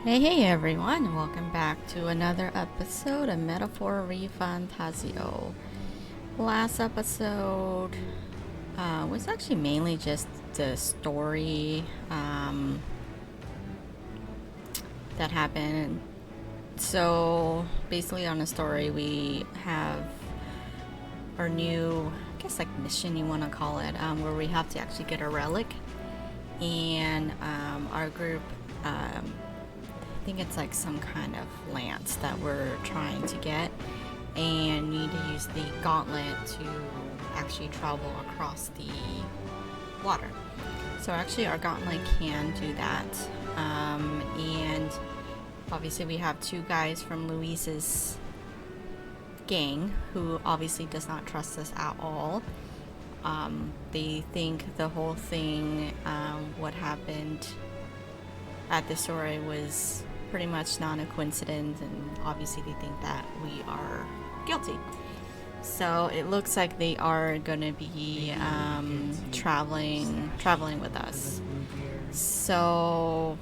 Hey everyone, welcome back to another episode of Metaphor ReFantazio. Last episode was actually mainly just the story that happened. So basically on the story we have our new, I guess like mission you want to call it, where we have to actually get a relic, and our group I think it's like some kind of lance that we're trying to get, and need to use the gauntlet to actually travel across the water. So actually our gauntlet can do that, and obviously we have two guys from Luis's gang who obviously does not trust us at all. They think the whole thing, what happened at the story was pretty much not a coincidence, and obviously they think that we are guilty. So it looks like they are gonna be traveling with us. So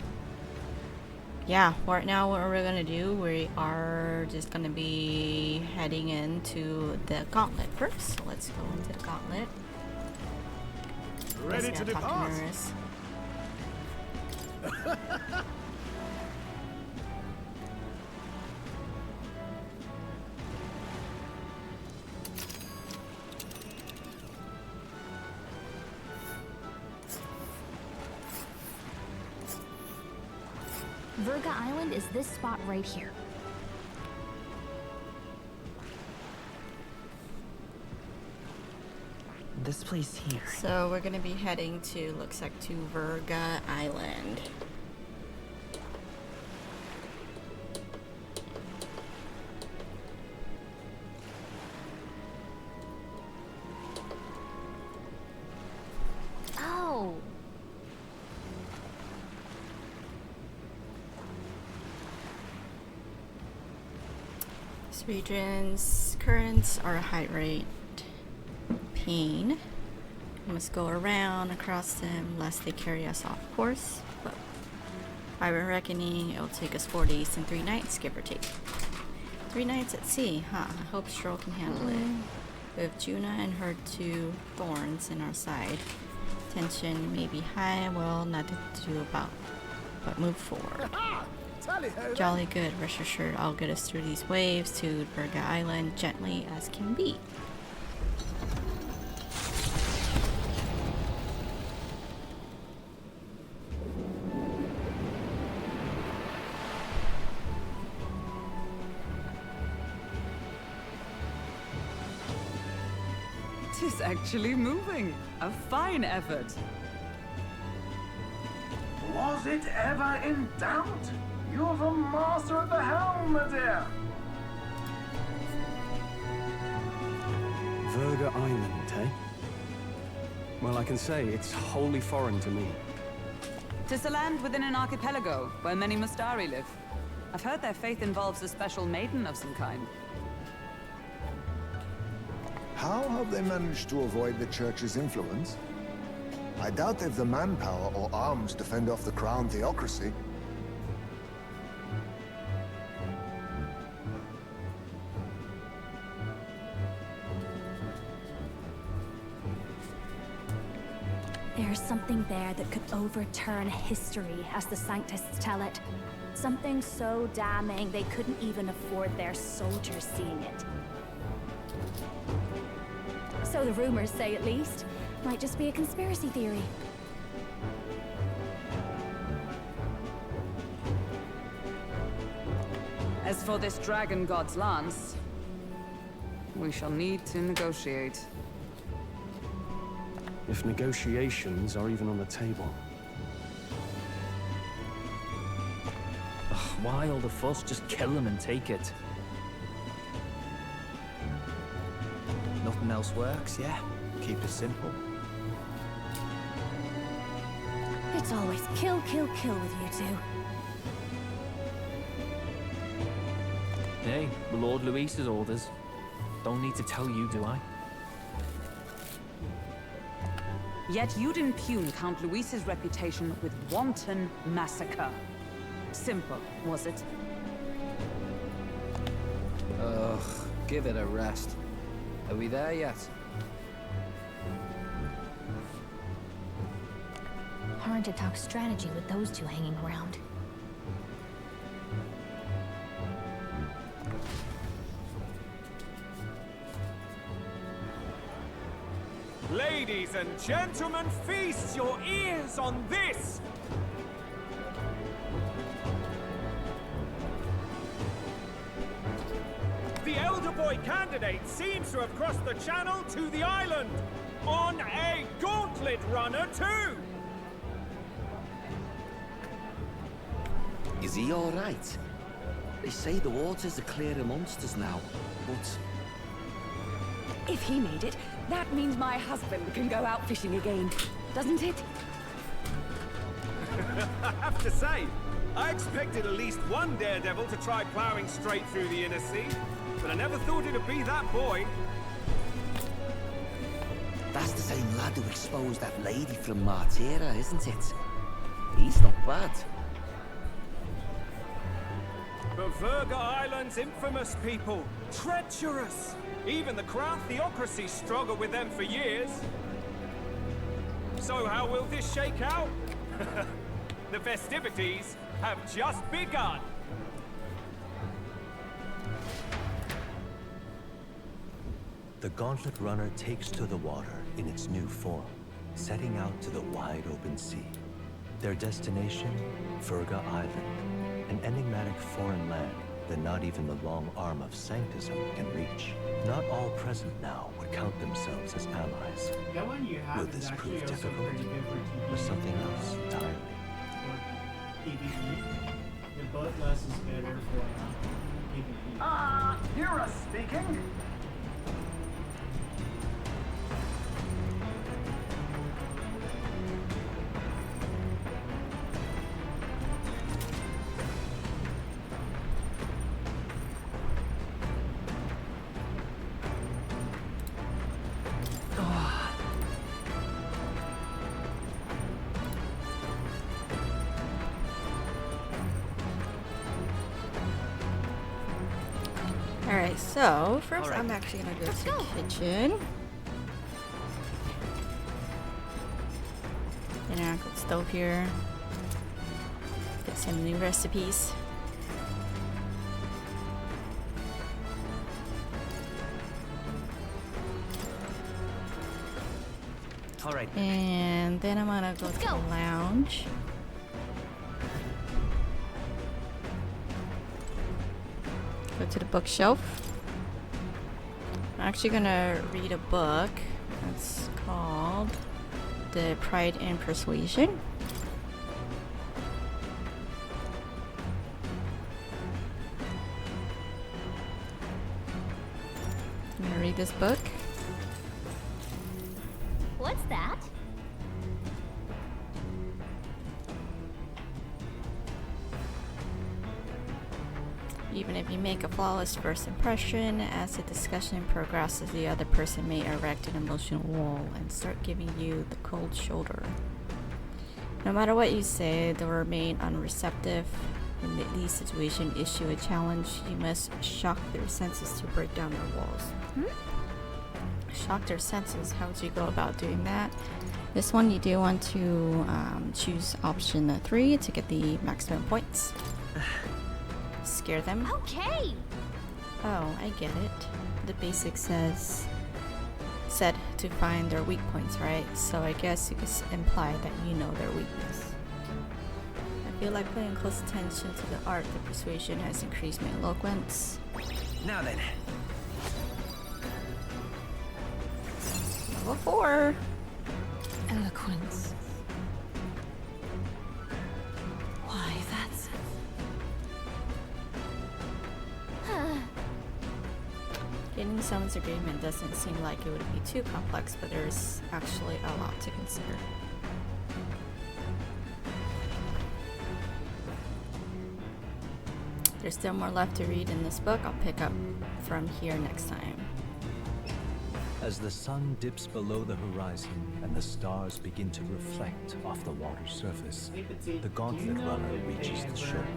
yeah, right now what we're gonna do, we are just gonna be heading into the gauntlet first. So let's go into the gauntlet. Ready to depart. Virga Island is this spot right here. This place here. So we're gonna be heading to, looks like, to Virga Island. Oh. This region's currents are height rate pain. We must go around across them lest they carry us off course. But by my reckoning, it'll take us 4 days and 3 nights, give or take. 3 nights at sea, huh? I hope Stroll can handle it. We have Juna and her 2 thorns in our side. Tension may be high, well, nothing to do about, but move forward. Jolly good, rest assured I'll get us through these waves to Virga Island gently as can be. Tis actually moving. A fine effort. Was it ever in doubt? You're the master of the helm, my dear. Virga Island, eh? Well, I can say it's wholly foreign to me. Tis a land within an archipelago where many Mustari live. I've heard their faith involves a special maiden of some kind. How have they managed to avoid the Church's influence? I doubt they've the manpower or arms to fend off the Crown theocracy. There's something there that could overturn history, as the Sanctists tell it. Something so damning they couldn't even afford their soldiers seeing it. So the rumors say, at least. Might just be a conspiracy theory. As for this dragon god's lance, we shall need to negotiate. If negotiations are even on the table. Ugh, why all the fuss? Just kill them and take it. Nothing else works, yeah? Keep it simple. It's always kill, kill, kill with you two. Hey, Lord Luis's orders. Don't need to tell you, do I? Yet you'd impugn Count Luis's reputation with wanton massacre. simple, was it? Ugh, give it a rest. Are we there yet? Hard to talk strategy with those two hanging around. Ladies and gentlemen, feast your ears on this! The elder boy candidate seems to have crossed the channel to the island on a gauntlet runner too! Is he all right? They say the waters are clear of monsters now, but... If he made it, that means my husband can go out fishing again, doesn't it? I have to say, I expected at least one daredevil to try plowing straight through the inner sea, but I never thought it'd be that boy. That's the same lad who exposed that lady from Martira, isn't it? He's not bad. But Verga Island's infamous people, treacherous. Even the Crown Theocracy struggled with them for years. So how will this shake out? The festivities have just begun. The Gauntlet Runner takes to the water in its new form, setting out to the wide open sea. Their destination, Verga Island, an enigmatic foreign land that not even the long arm of Sanctism can reach. Not all present now would count themselves as allies. That one you have Will is this actually prove also difficult, pretty good for or something else entirely? For PvE. The bloodlust is better for PvE. Hera speaking. Alright, so first I'm actually gonna go to the kitchen. And I got stove here. Get some new recipes. Alright. And then I'm gonna go to the lounge. Go to the bookshelf. I'm actually gonna read a book. It's called The Pride and Persuasion. I'm gonna read this book. What's that? Even if you make a flawless first impression, as the discussion progresses, the other person may erect an emotional wall and start giving you the cold shoulder. No matter what you say, they'll remain unreceptive. In these situations, issue a challenge. You must shock their senses to break down their walls. Shock their senses. How would you go about doing that? This one, you do want to choose option 3 to get the maximum points. Scare them. Okay. Oh, I get it. The basic said to find their weak points, right? So I guess you could imply that you know their weakness. I feel like paying close attention to the art of persuasion has increased my eloquence. Now then. Level 4. Eloquence. Why, that's... Getting someone's agreement doesn't seem like it would be too complex, but there's actually a lot to consider. There's still more left to read in this book. I'll pick up from here next time. As the sun dips below the horizon and the stars begin to reflect off the water's surface, the Gauntlet Runner reaches the shore.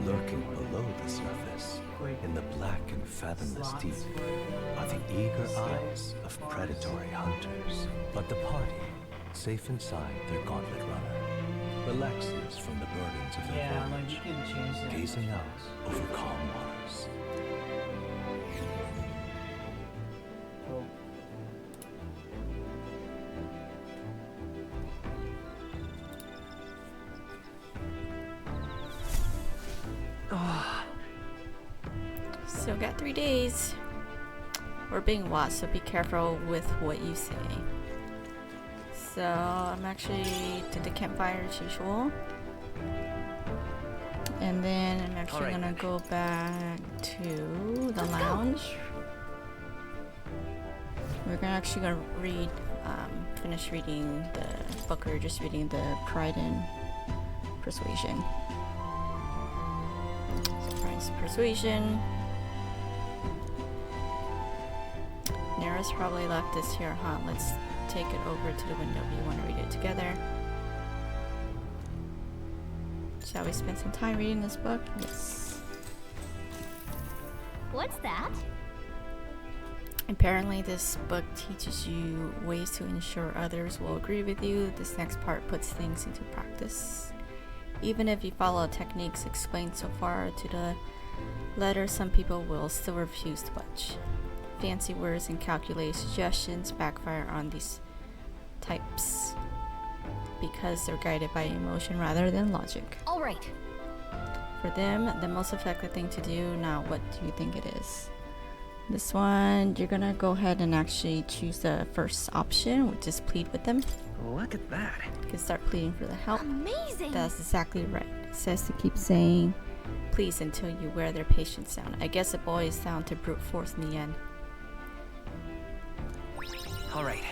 Lurking below the surface, in the black and fathomless deep, are the eager eyes of predatory hunters. But the party, safe inside their Gauntlet Runner, relaxes from the burdens of their voyage, gazing out over calm waters. Still got 3 days. We're being watched, so be careful with what you say. So I'm actually to the campfire as usual. And then I'm actually gonna go back to the lounge. We're gonna read, finish reading the book. We're just reading the Pride and Persuasion. So Pride and Persuasion. Nara's probably left this here, huh? Let's take it over to the window. We want to read it together. Shall we spend some time reading this book? Yes. What's that? Apparently this book teaches you ways to ensure others will agree with you. This next part puts things into practice. Even if you follow techniques explained so far to the letter, some people will still refuse to budge. Fancy words and calculated suggestions backfire on these types because they're guided by emotion rather than logic. All right. For them, the most effective thing to do. Now, what do you think it is? This one, you're gonna go ahead and actually choose the first option, which is plead with them. Look at that. You can start pleading for the help. Amazing. That's exactly right. It says to keep saying please until you wear their patience down. I guess it boils down to brute force in the end. All right.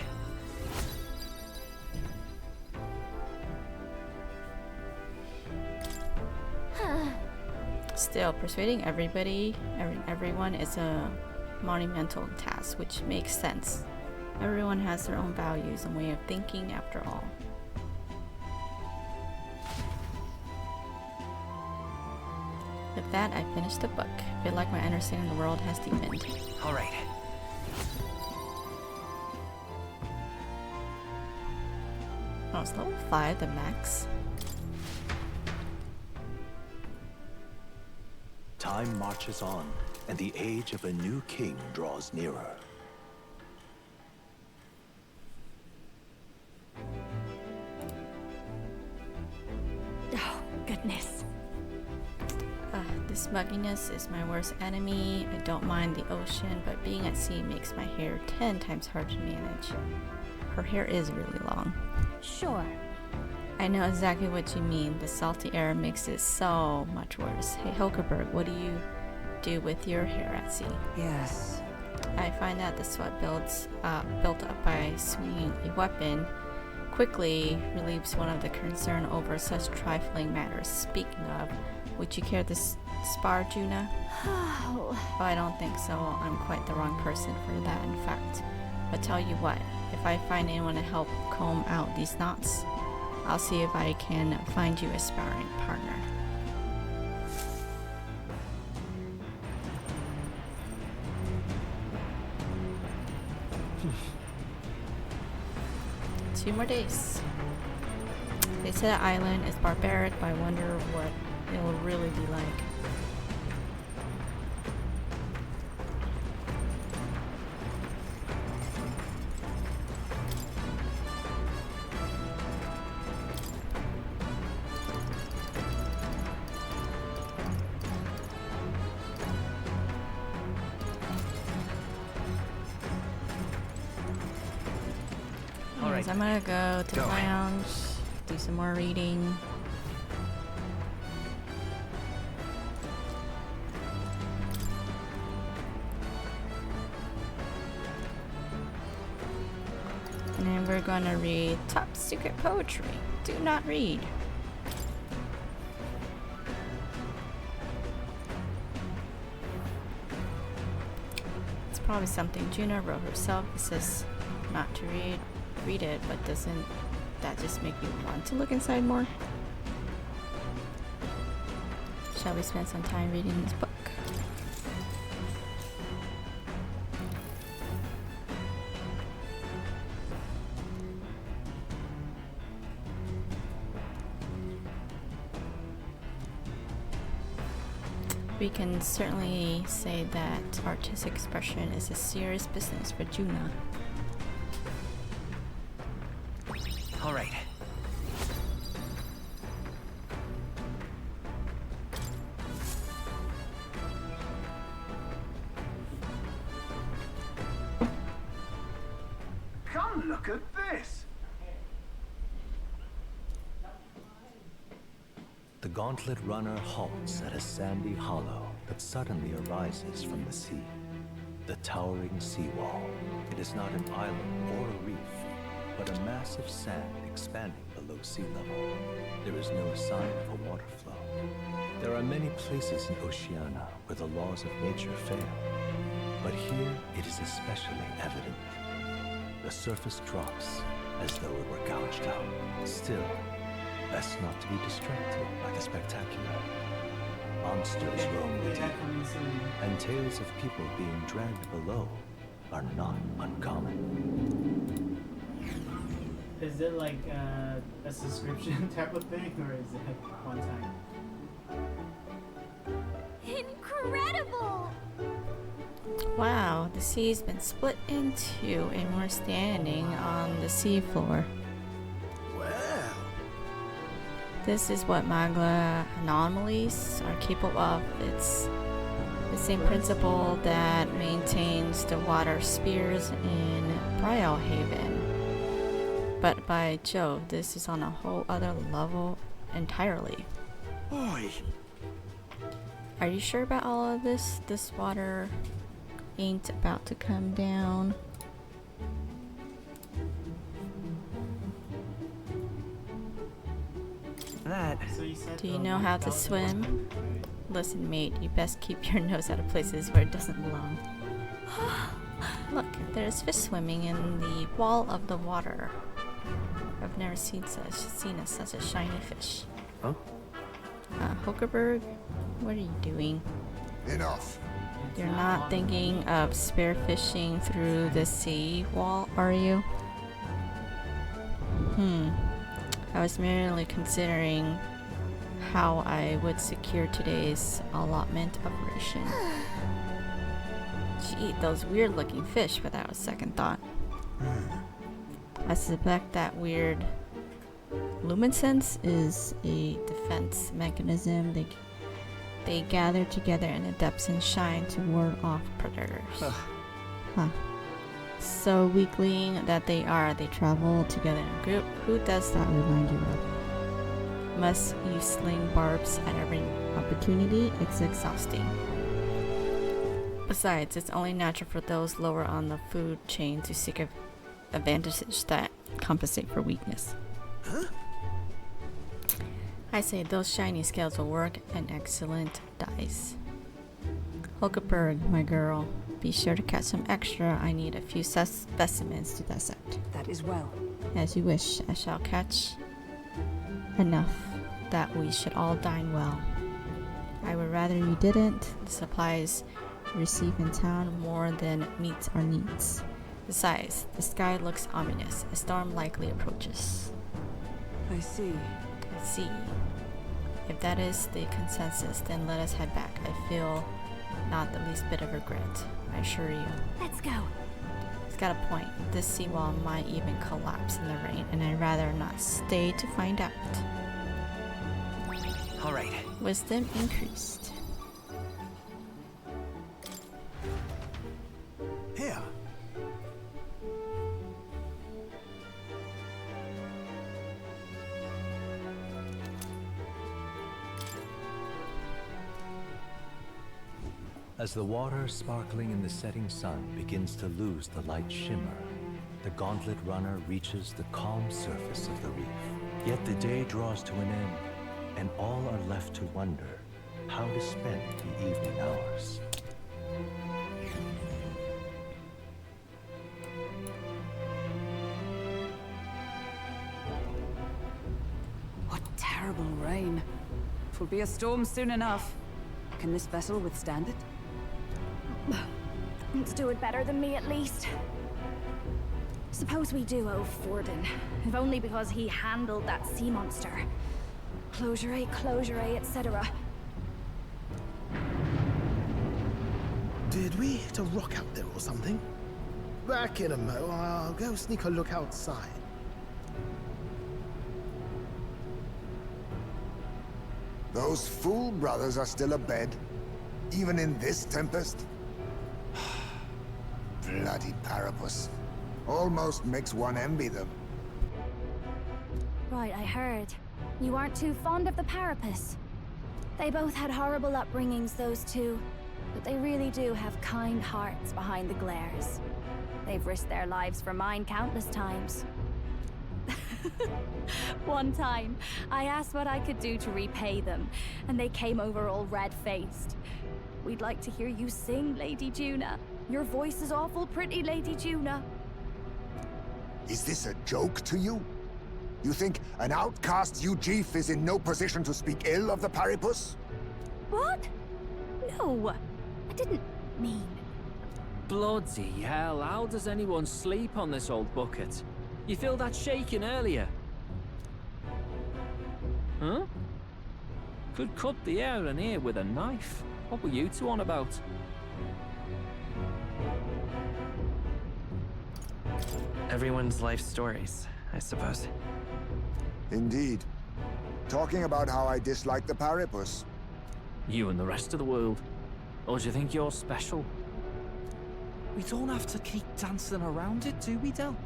Still, persuading everyone is a monumental task, which makes sense. Everyone has their own values and way of thinking after all. With that, I finished the book. I feel like my understanding of the world has deepened. All right. Oh, it's level 5, the max. Time marches on, and the age of a new king draws nearer. Oh, goodness. This mugginess is my worst enemy. I don't mind the ocean, but being at sea makes my hair 10 times harder to manage. Her hair is really long. Sure. I know exactly what you mean. The salty air makes it so much worse. Hey, Hulkenberg, what do you do with your hair at sea? Yes. I find that the sweat built up by swinging a weapon quickly relieves one of the concern over such trifling matters. Speaking of, would you care to spar, Juna? Oh, I don't think so. I'm quite the wrong person for that, in fact. But tell you what, if I find anyone to help comb out these knots, I'll see if I can find you a sparring partner. Two more days. They said the island is barbaric, but I wonder what it will really be like. Anyways, I'm gonna go to the lounge, do some more reading. And then we're gonna read Top Secret Poetry. Do not read. It's Probably something Juna wrote herself. It says not to read it, but doesn't that just make you want to look inside more? Shall we spend some time reading this book? We can certainly say that artistic expression is a serious business for Juna. All right. Come look at this. The gauntlet runner halts at a sandy hollow that suddenly arises from the sea. The towering seawall. It is not an island or a reef, but a mass of sand expanding below sea level. There is no sign of a water flow. There are many places in Oceania where the laws of nature fail, but here it is especially evident. The surface drops as though it were gouged out. Still, best not to be distracted by the spectacular. Monsters roam the deep, and tales of people being dragged below are not uncommon. Is it like a subscription type of thing, or is it one time? Incredible! Wow, the sea's been split in two and we're standing on the seafloor. Well, This is what Magla anomalies are capable of. It's the same principle that maintains the water spheres in Bryohaven. But by Jove, this is on a whole other level entirely. oi, Are you sure about all of this? This water ain't about to come down. That. So you said Do you know how to swim? Listen, mate, you best keep your nose out of places where it doesn't belong. Look, there's fish swimming in the wall of the water. I've never seen such a shiny fish. Huh? Hulkerberg, what are you doing? enough. You're not thinking of spearfishing through the sea wall, are you? I was merely considering how I would secure today's allotment operation. Gee, those weird looking fish without a second thought. I suspect that weird luminescence is a defense mechanism. They gather together in the depths and shine to ward off predators. Huh. So weakling that they are, they travel together in a group. Who does that remind you of? Must you sling barbs at every opportunity? It's exhausting. Besides, it's only natural for those lower on the food chain to seek advantages that compensate for weakness. I say those shiny scales will work an excellent dice. Hulkeberg, my girl, be sure to catch some extra. I need a few specimens to dissect. That is well. As you wish, I shall catch enough that we should all dine well. I would rather you didn't. The supplies received in town more than meets our needs. Besides, the sky looks ominous. A storm likely approaches. I see. I see. If that is the consensus, then let us head back. I feel not the least bit of regret, I assure you. Let's go. He's got a point. This seawall might even collapse in the rain, and I'd rather not stay to find out. All right. Wisdom increased. Here. As the water sparkling in the setting sun begins to lose the light shimmer, the gauntlet runner reaches the calm surface of the reef. Yet the day draws to an end, and all are left to wonder how to spend the evening hours. terrible rain. It will be a storm soon enough. Can this vessel withstand it? Let's do it better than me, at least. Suppose we do owe Forden, if only because he handled that sea monster. Closure, etc. Did we hit a rock out there or something? Back in a mo. I'll go sneak a look outside. Those fool brothers are still abed, even in this tempest. Bloody Parapus. Almost makes one envy them. Right, I heard. You aren't too fond of the Parapus. They both had horrible upbringings, those two. But they really do have kind hearts behind the glares. They've risked their lives for mine countless times. One time, I asked what I could do to repay them, and they came over all red-faced. We'd like to hear you sing, Lady Juna. Your voice is awful pretty, Lady Juna. Is this a joke to you? You think an outcast Ujeef is in no position to speak ill of the Paripus? What? No, I didn't mean... Bloody hell, how does anyone sleep on this old bucket? You feel that shaking earlier? Huh? Could cut the air in here with a knife. What were you two on about? Everyone's life stories, I suppose. Indeed. Talking about how I dislike the Paripus. You and the rest of the world. Or do you think you're special? We don't have to keep dancing around it, do we, Del?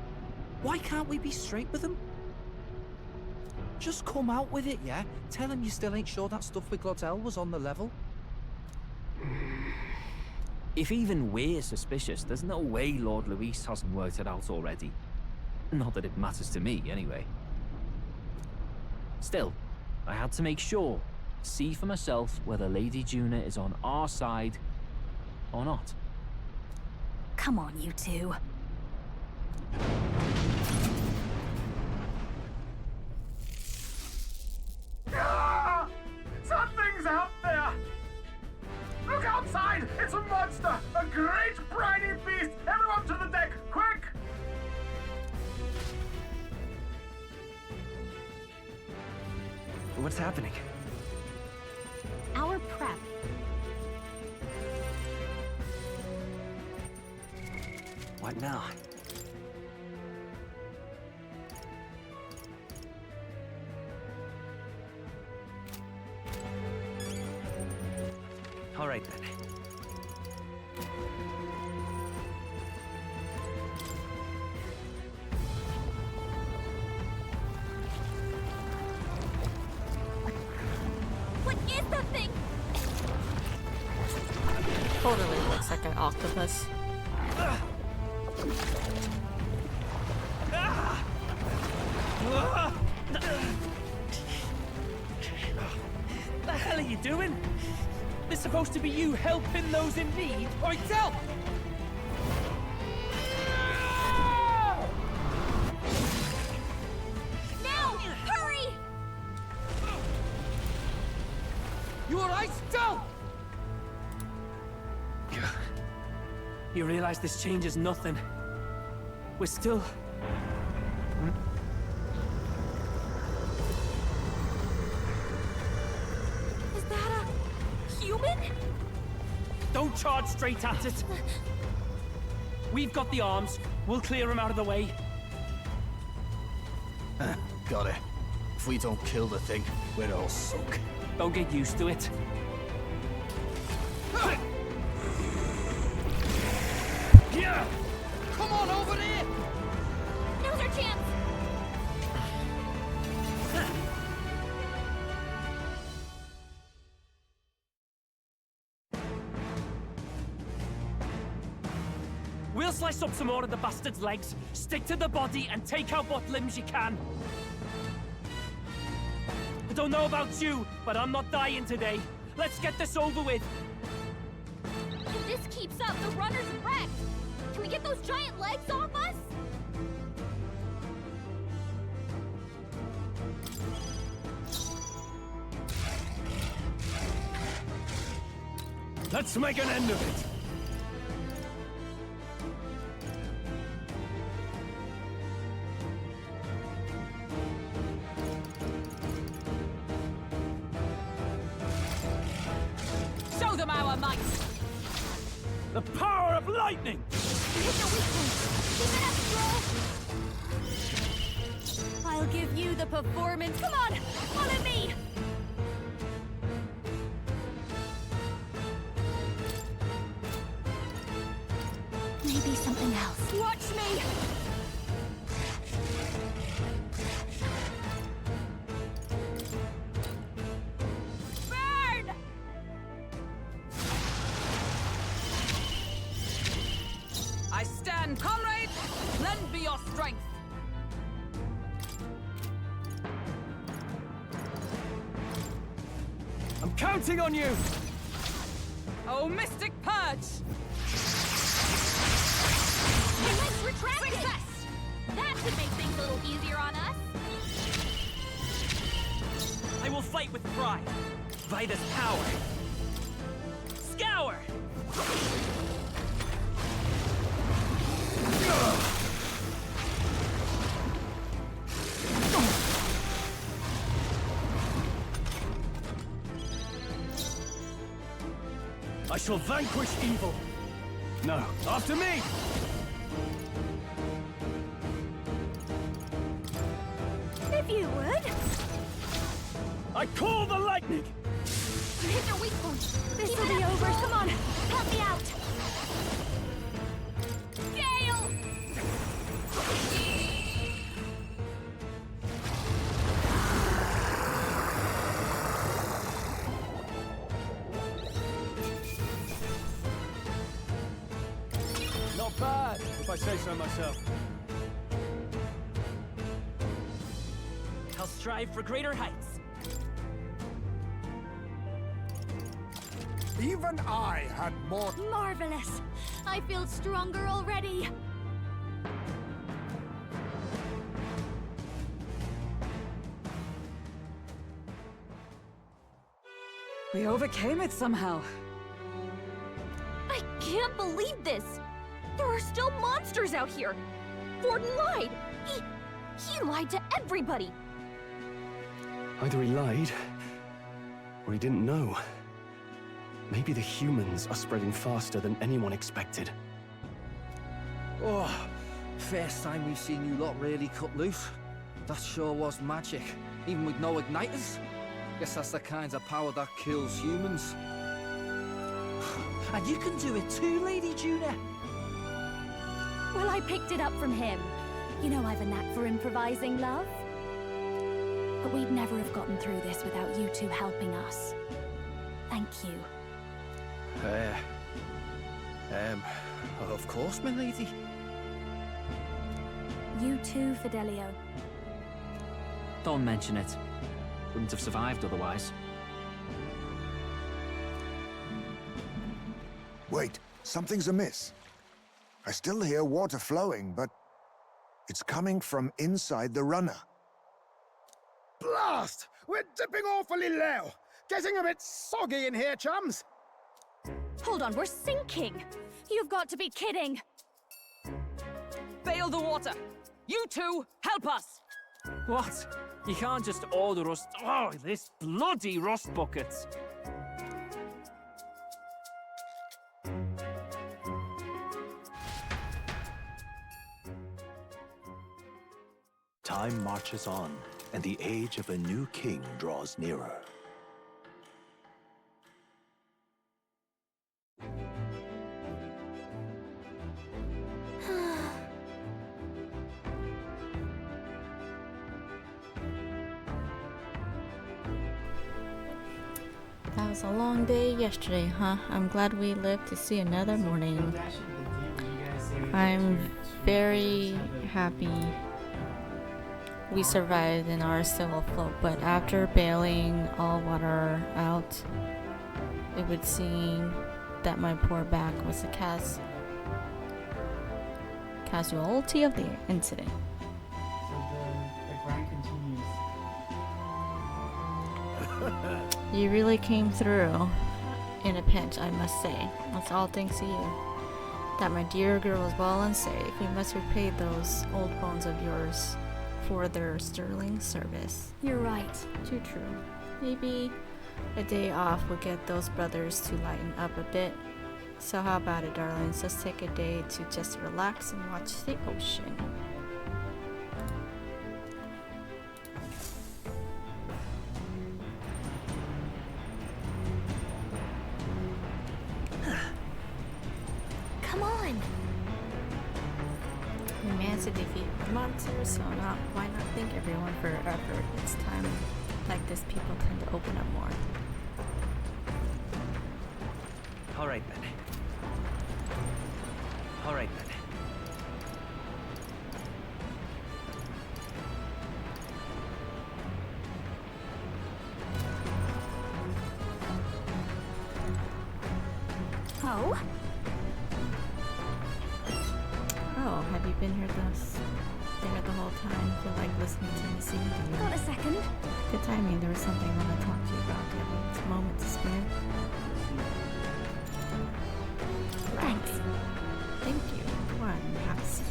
Why can't we be straight with him? Just come out with it, yeah? Tell him you still ain't sure that stuff with Glottel was on the level. If even we're suspicious, there's no way Lord Luis hasn't worked it out already. Not that it matters to me, anyway. Still, I had to make sure, see for myself whether Lady Juna is on our side or not. Come on, you two. Ah! Something's out there! Look outside! It's a monster! A great briny beast! Everyone to the deck, quick! What's happening? Our prep. What now? All right then. What is that thing? Totally looks like an octopus. The hell are you doing? This is supposed to be you helping those in need. Oi, Del! Now! Hurry! You alright, Del? You realize this changes nothing. We're still... Is that a human? Don't charge straight at it. We've got the arms. We'll clear him out of the way. Got it. If we don't kill the thing, we're all sunk. Don't get used to it. Yeah! Come on over there! Now's our chance! We'll slice up some more of the bastard's legs, stick to the body, and take out what limbs you can. I don't know about you, but I'm not dying today. Let's get this over with. If this keeps up, the runner's wrecked! Can we get those giant legs off us? Let's make an end of it. Show them our might! The power of lightning! Hit the weak point. Keep it up, Scroll. I'll give you the performance. Come on, follow me. Maybe something else. Watch me. Burn! I stand, comrades! Lend me your strength! I'm counting on you! Oh, Mystic Purge! Let's retract it. That should make things a little easier on us. I will fight with pride. By this power. Scour! I shall vanquish evil. No, after me! If you would. I call the lightning! You hit their weak point. This will be over. Come on, help me out. Gale! Not bad, if I say so myself. I'll strive for greater heights. Even I had more. Marvelous. I feel stronger already. We overcame it somehow. I can't believe this! There are still monsters out here! Gordon lied! He lied to everybody! Either he lied, or he didn't know. Maybe the humans are spreading faster than anyone expected. Oh, first time we've seen you lot really cut loose. That sure was magic, even with no igniters. Guess that's the kind of power that kills humans. And you can do it too, Lady Juna. Well, I picked it up from him. You know I've a knack for improvising, love. But we'd never have gotten through this without you two helping us. Thank you. Of course, my lady. You too, Fidelio. Don't mention it. Wouldn't have survived otherwise. Wait, something's amiss. I still hear water flowing, but it's coming from inside the runner. Blast! We're dipping awfully low. Getting a bit soggy in here, chums. Hold on, we're sinking. You've got to be kidding. Bail the water! You two, help us! What? You can't just order us... Oh, this bloody rust bucket! Time marches on, and the age of a new king draws nearer. That was a long day yesterday, huh? I'm glad we lived to see another morning. I'm very happy we survived and are still afloat, but after bailing all water out, it would seem that my poor back was the casualty of the incident. So the grind continues. You really came through. in a pinch, I must say. That's all thanks to you. That my dear girl is well and safe. You must repay those old bones of yours for their sterling service. You're right. Too true. Maybe a day off will get those brothers to lighten up a bit. So how about it, darlings? Let's take a day to just relax and watch the ocean. Come on. We managed to defeat the monsters, so why not thank everyone for their effort? It's time like this people tend to open up more. All right then. All right then. Oh? Oh, have you been here there the whole time? Feel like listening to me sing to you. Got a second? Good timing. There was something I want to talk to you about. Do you have a moment to spare? Thanks. Thank you. Come on, have a seat.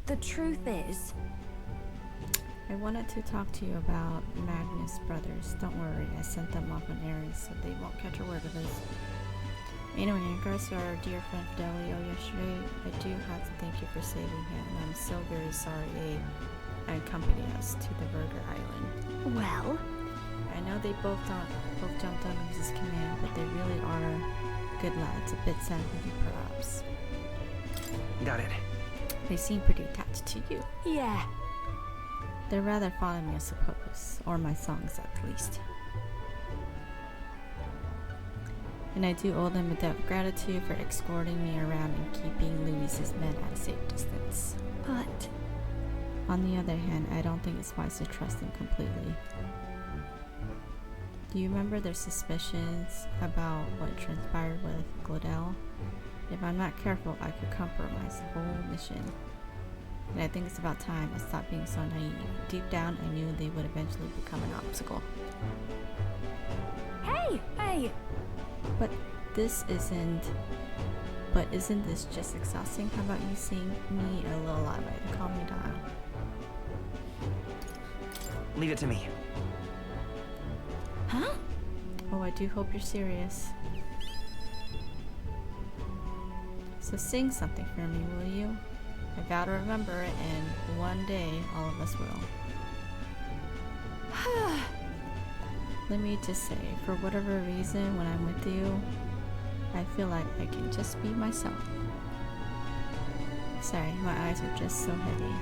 The truth is, I wanted to talk to you about Magnus Brothers. Don't worry, I sent them off on errands so they won't catch a word of us. Anyway, in regards to our dear friend Fidelio yesterday, I do have to thank you for saving him. I'm so very sorry they accompanied us to the Burger Island. well, I know they both jumped on his command, but they really are good lads. A bit sad with you, perhaps. Got it. They seem pretty attached to you. yeah. They're rather fond of me, I suppose, or my songs at least. And I do owe them a debt of gratitude for escorting me around and keeping Louise's men at a safe distance. But on the other hand, I don't think it's wise to trust them completely. Do you remember their suspicions about what transpired with Glodell? If I'm not careful, I could compromise the whole mission. And I think it's about time I stopped being so naive. Deep down, I knew they would eventually become an obstacle. hey, hey! But isn't this just exhausting? How about you sing me a lullaby to calm me down? Leave it to me. Huh? Oh, I do hope you're serious. So sing something for me, will you? I vow to remember it, and one day all of us will. Let me just say, for whatever reason, when I'm with you, I feel like I can just be myself. Sorry, my eyes are just so heavy.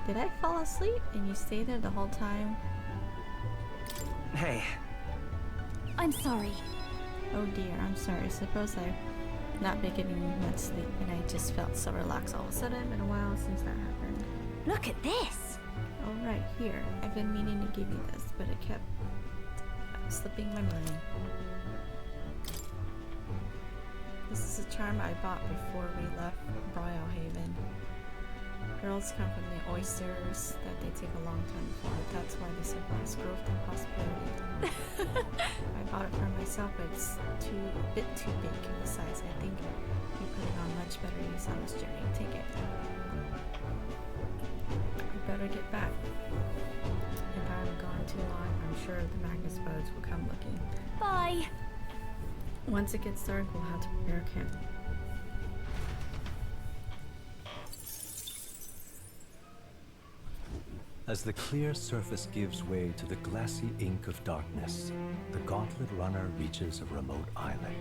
Did I fall asleep and you stay there the whole time? Hey. I'm sorry. Oh dear, I'm sorry. Suppose I've not been getting much sleep and I just felt so relaxed all of a sudden. Been a while since that happened. Look at this! Oh, right here. I've been meaning to give you this, but it kept slipping my mind. This is a charm I bought before we left Bryohaven. Girls come from the oysters that they take a long time to form. That's why they symbolize growth and prosperity. I bought it for myself, but it's a bit too big in the size. I think you put it on much better use on this journey. Take it. I better get back. If I'm gone too long, I'm sure the Magnus boats will come looking. Bye! Once it gets dark, we'll have to prepare camp. As the clear surface gives way to the glassy ink of darkness, the Gauntlet Runner reaches a remote island.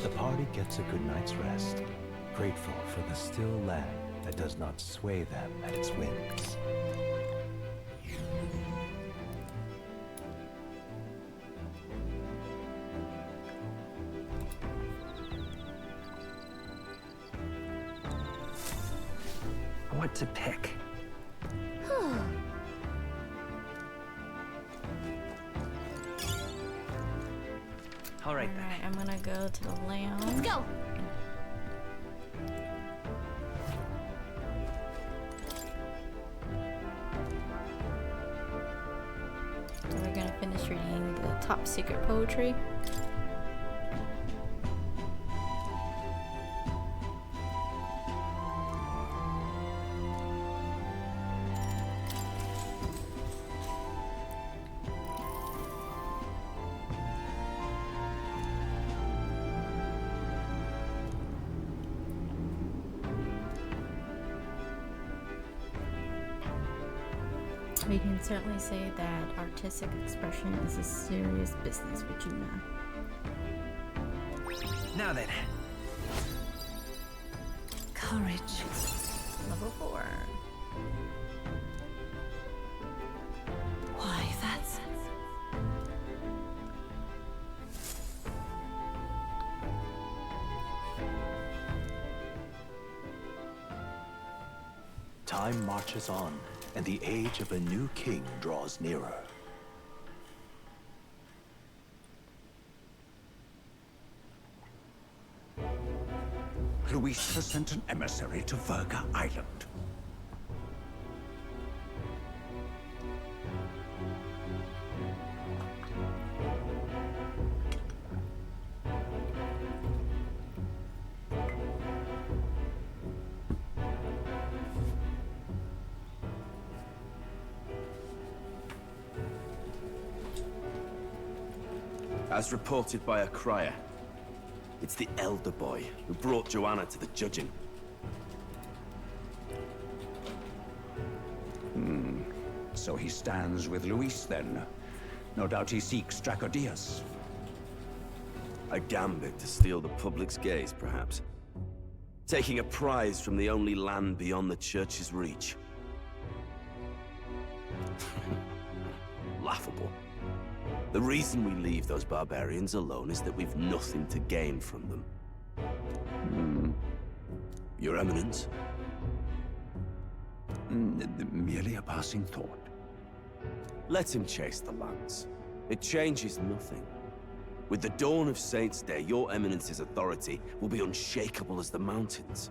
The party gets a good night's rest, grateful for the still land that does not sway them at its wings. What to pick? Alright then. I'm gonna go to the lounge. Let's go! Top secret poetry. We can certainly say that artistic expression is a serious business with Juna. Now then. Courage. Level 4. Why, that's... Time marches on, and the age of a new king draws nearer. Luis has sent an emissary to Verga Island. As reported by a crier, it's the elder boy who brought Joanna to the judging. So he stands with Luis then. No doubt he seeks Dracodias. A gambit to steal the public's gaze, perhaps. Taking a prize from the only land beyond the church's reach. Laughable. The reason we leave those barbarians alone is that we've nothing to gain from them. Your Eminence? Merely a passing thought. Let him chase the lands. It changes nothing. With the dawn of Saints' Day, your Eminence's authority will be unshakable as the mountains.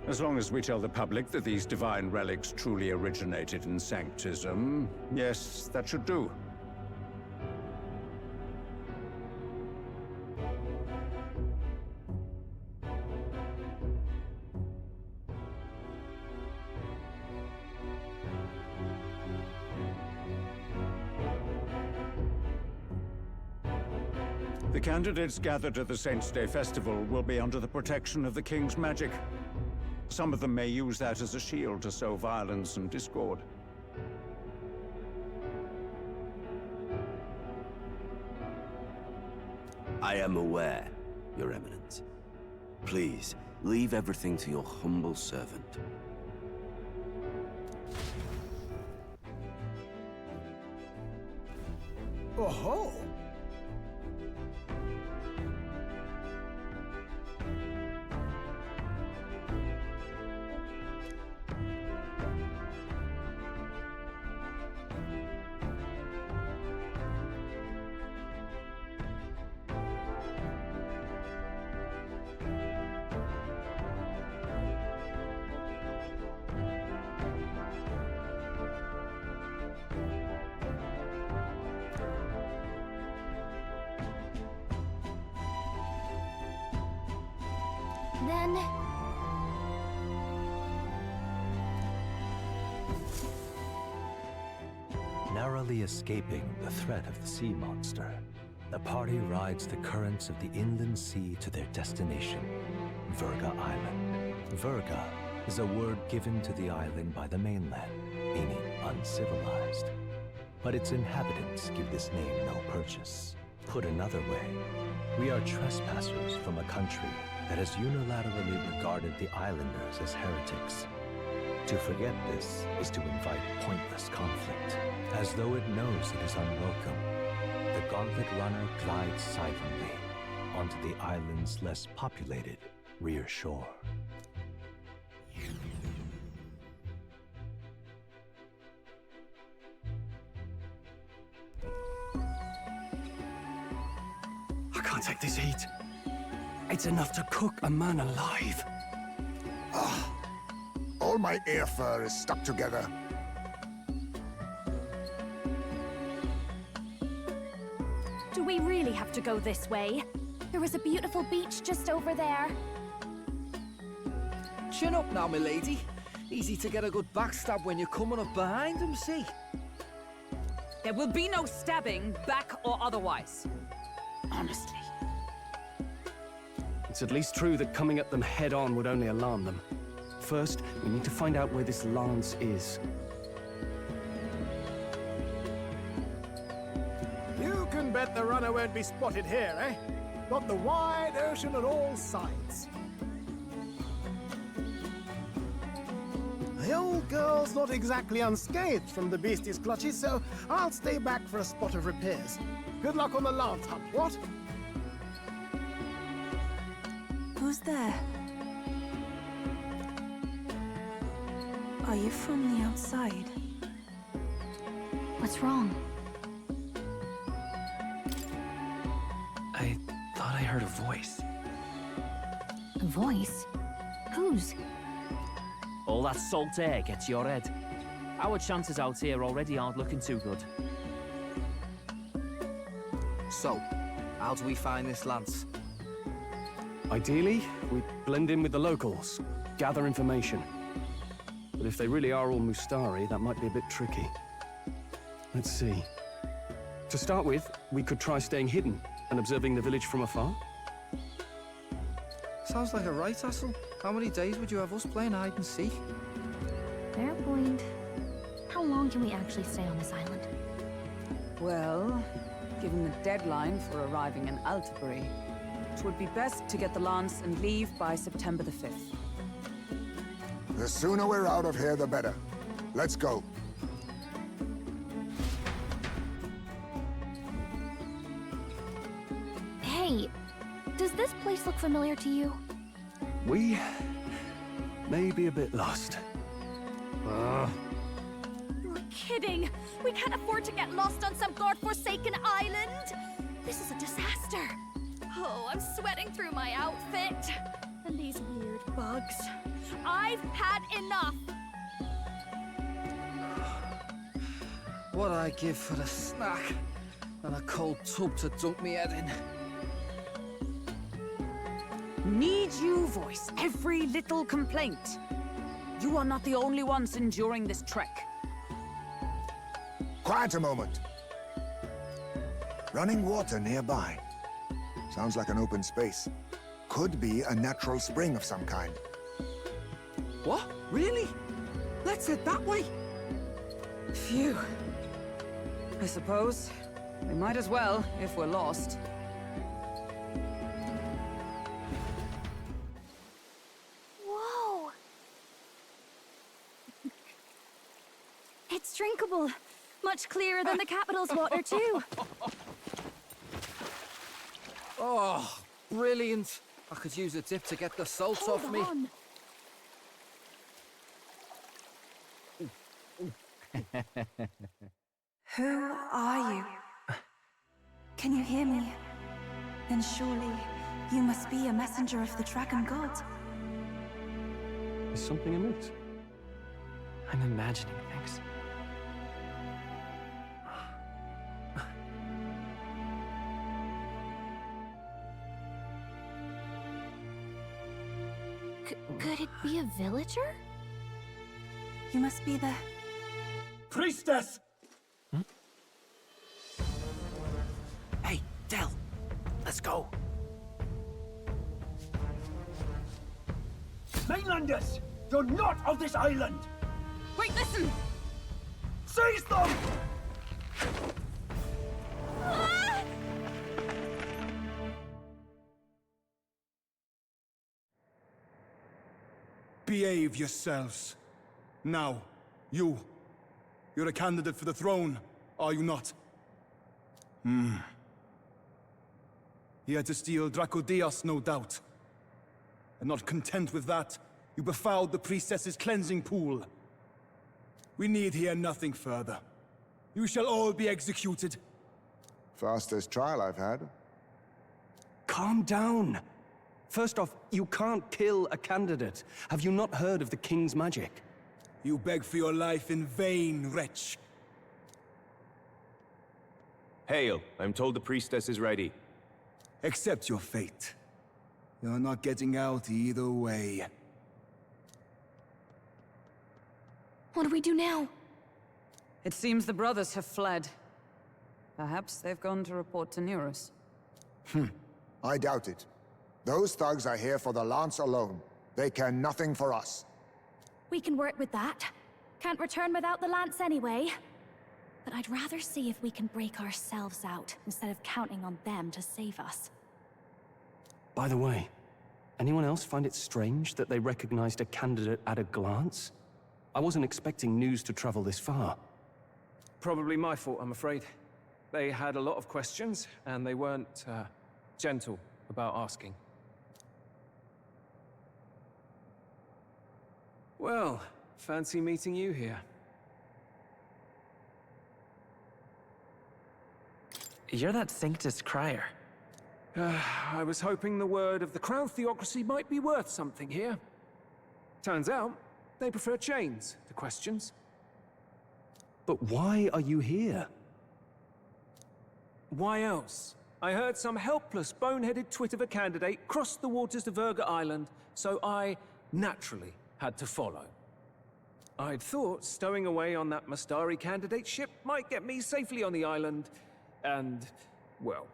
As long as we tell the public that these divine relics truly originated in Sanctism, yes, that should do. The candidates gathered at the Saints' Day Festival will be under the protection of the King's magic. Some of them may use that as a shield to sow violence and discord. I am aware, Your Eminence. Please, leave everything to your humble servant. Oh-ho! Then... Narrowly escaping the threat of the sea monster, the party rides the currents of the inland sea to their destination, Verga Island. Verga is a word given to the island by the mainland, meaning uncivilized. But its inhabitants give this name no purchase. Put another way, we are trespassers from a country that has unilaterally regarded the islanders as heretics. To forget this is to invite pointless conflict, as though it knows it is unwelcome. The Gauntlet Runner glides silently onto the island's less populated rear shore. I can't take this heat. It's enough to cook a man alive. All my ear fur is stuck together. have to go this way. There was a beautiful beach just over there. Chin up now, milady. Easy to get a good backstab when you're coming up behind him, see? There will be no stabbing, back or otherwise. Honestly. It's at least true that coming at them head-on would only alarm them. First, we need to find out where this lance is. You can bet the runner won't be spotted here, eh? Got the wide ocean on all sides. The old girl's not exactly unscathed from the beastie's clutches, so I'll stay back for a spot of repairs. Good luck on the lance hunt, what? Who's there? Are you from the outside? What's wrong? I thought I heard a voice. A voice? Whose? All that salt air gets your head. Our chances out here already aren't looking too good. So, how do we find this lance? Ideally, we blend in with the locals, gather information. But if they really are all Mustari, that might be a bit tricky. Let's see. To start with, we could try staying hidden and observing the village from afar. Sounds like a right hassle. How many days would you have us playing hide and seek? Fair point. How long can we actually stay on this island? Well, given the deadline for arriving in Altabury, it would be best to get the lance and leave by September the 5th. The sooner we're out of here, the better. Let's go. Hey, does this place look familiar to you? We may be a bit lost. You're kidding! We can't afford to get lost on some godforsaken island! This is a disaster! Oh, I'm sweating through my outfit. And these weird bugs. I've had enough! What I give for a snack and a cold tub to dunk me head in. Need you voice every little complaint. You are not the only ones enduring this trek. Quiet a moment. Running water nearby. Sounds like an open space. Could be a natural spring of some kind. What? Really? Let's head that way. Phew. I suppose we might as well if we're lost. Whoa! It's drinkable. Much clearer than the capital's water, too. Oh, brilliant. I could use a dip to get the salt off me. On. Who are you? Can you hear me? Then surely you must be a messenger of the Dragon God. Is something amiss? I'm imagining things. Could it be a villager? You must be the... Priestess! Hey, Del, let's go. Mainlanders! You're not of this island! Wait, listen! Seize them! Behave yourselves. Now, you're a candidate for the throne, are you not? He had to steal Dracodios, no doubt. And not content with that, you befouled the priestess's cleansing pool. We need hear nothing further. You shall all be executed. Fastest trial I've had. Calm down. First off, you can't kill a candidate. Have you not heard of the king's magic? You beg for your life in vain, wretch. Hail, I'm told the priestess is ready. Accept your fate. You're not getting out either way. What do we do now? It seems the brothers have fled. Perhaps they've gone to report to Neurus. I doubt it. Those thugs are here for the lance alone. They care nothing for us. We can work with that. Can't return without the lance anyway. But I'd rather see if we can break ourselves out, instead of counting on them to save us. By the way, anyone else find it strange that they recognized a candidate at a glance? I wasn't expecting news to travel this far. Probably my fault, I'm afraid. They had a lot of questions, and they weren't, gentle about asking. Well, fancy meeting you here. You're that Sanctus crier. I was hoping the word of the Crown Theocracy might be worth something here. Turns out, they prefer chains to questions. But why are you here? Why else? I heard some helpless, boneheaded twit of a candidate crossed the waters to Verga Island, so I, naturally, had to follow. I'd thought stowing away on that Mastari candidate ship might get me safely on the island, and, well...